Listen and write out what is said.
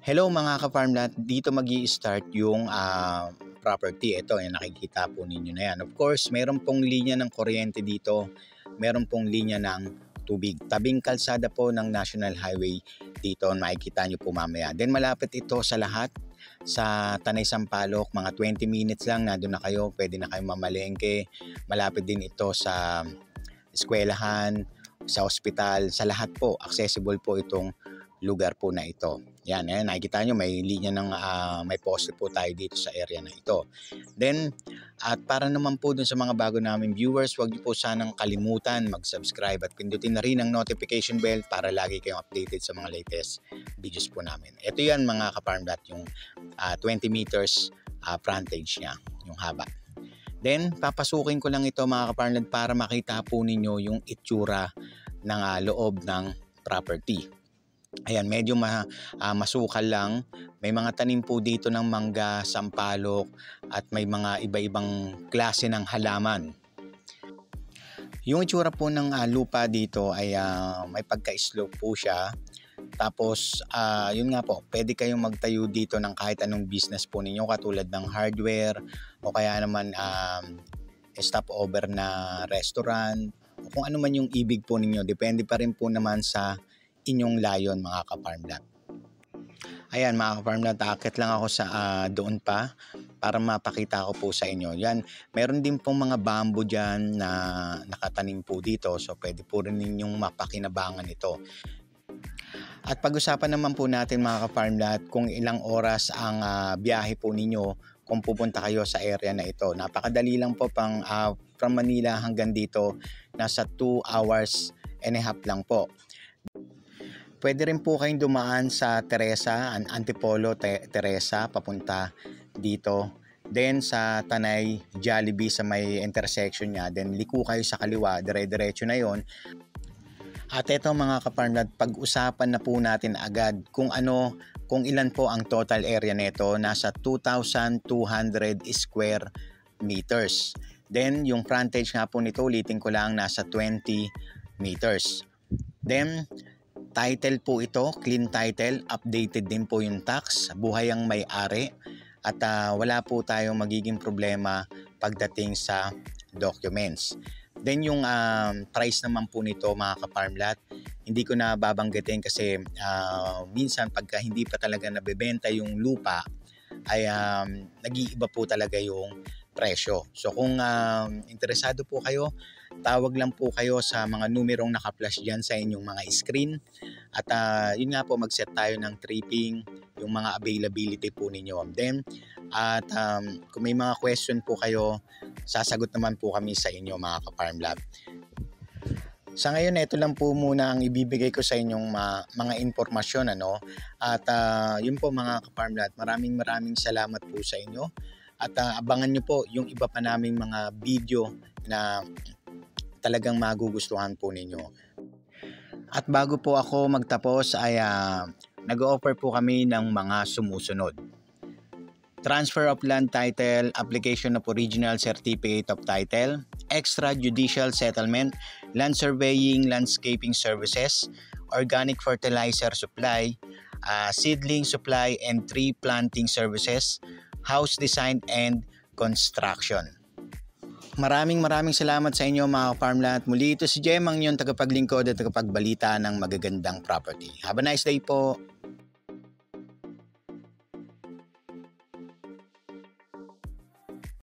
Hello mga ka-farmland, dito start yung property. Ito, yung nakikita po ninyo na yan. Of course, meron pong linya ng kuryente dito, meron pong linya ng tubig. Tabing kalsada po ng National Highway dito, makikita nyo po mamaya. Then malapit ito sa lahat, sa Tanay Sampaloc, mga 20 minutes lang, nandun na kayo, pwede na kayo mamalengke. Malapit din ito sa eskwelahan, sa ospital, sa lahat po, accessible po itong lugar po na ito. Yan, nakikita nyo may linya ng may poste po tayo dito sa area na ito. Then, at para naman po dun sa mga bago naming viewers, huwag niyo po sanang kalimutan mag-subscribe at pindutin na rin ang notification bell para lagi kayong updated sa mga latest videos po namin. Ito yan mga ka-farmlat, yung 20 meters frontage niya, yung haba. Then, papasukin ko lang ito mga ka-farmland para makita po ninyo yung itsura ng loob ng property. Ayan, medyo masukal lang. May mga tanim po dito ng mangga, sampalok at may mga iba-ibang klase ng halaman. Yung itsura po ng lupa dito ay may pagka-slope po siya. Tapos, yun nga po, pwede kayong magtayo dito ng kahit anong business po ninyo katulad ng hardware o kaya naman stopover na restaurant o kung ano man yung ibig po ninyo. Depende pa rin po naman sa inyong layon mga ka-farmland. Ayan mga ka-farmland, akit lang ako sa doon pa para mapakita ko po sa inyo. Yan, meron din pong mga bamboo dyan na nakatanim po dito. So pwede po rin ninyong mapakinabangan ito. At pag-usapan naman po natin mga ka-farmland kung ilang oras ang biyahe po ninyo kung pupunta kayo sa area na ito. Napakadali lang po from Manila hanggang dito. Nasa 2 hours and a half lang po. Pwede rin po kayong dumaan sa Teresa, Antipolo, Teresa, papunta dito. Then sa Tanay, Jollibee sa may intersection niya. Then liko kayo sa kaliwa, dire-diretso na yon. At ito mga ka-farmland, pag-usapan na po natin agad kung ilan po ang total area nito. Nasa 2,200 square meters. Then yung frontage nga po nito, ulitin ko lang, nasa 20 meters. Then title po ito, clean title, updated din po yung tax, buhay ang may-ari at wala po tayong magiging problema pagdating sa documents. Then yung price naman po nito mga ka-farmlat, hindi ko na babanggitin kasi minsan pagka hindi pa talaga nabebenta yung lupa ay nag-iiba po talaga yung presyo. So kung interesado po kayo, tawag lang po kayo sa mga numerong naka-flash dyan sa inyong mga screen. At yun nga po, mag-set tayo ng tripping, yung mga availability po ninyo. Then, at kung may mga question po kayo, sasagot naman po kami sa inyo mga ka-farmlab. Sa ngayon, ito lang po muna ang ibibigay ko sa inyong mga informasyon. At yun po mga ka-farmlab, maraming salamat po sa inyo. At abangan nyo po yung iba pa naming mga video na talagang magugustuhan po ninyo. At bago po ako magtapos ay nag-offer po kami ng mga sumusunod. Transfer of land title, application of original certificate of title, extrajudicial settlement, land surveying, landscaping services, organic fertilizer supply, seedling supply and tree planting services, house design and construction. Maraming salamat sa inyo mga farmland. Muli ito si Jem, ang inyong tagapaglingkod at tagapagbalita ng magagandang property. Have a nice day po.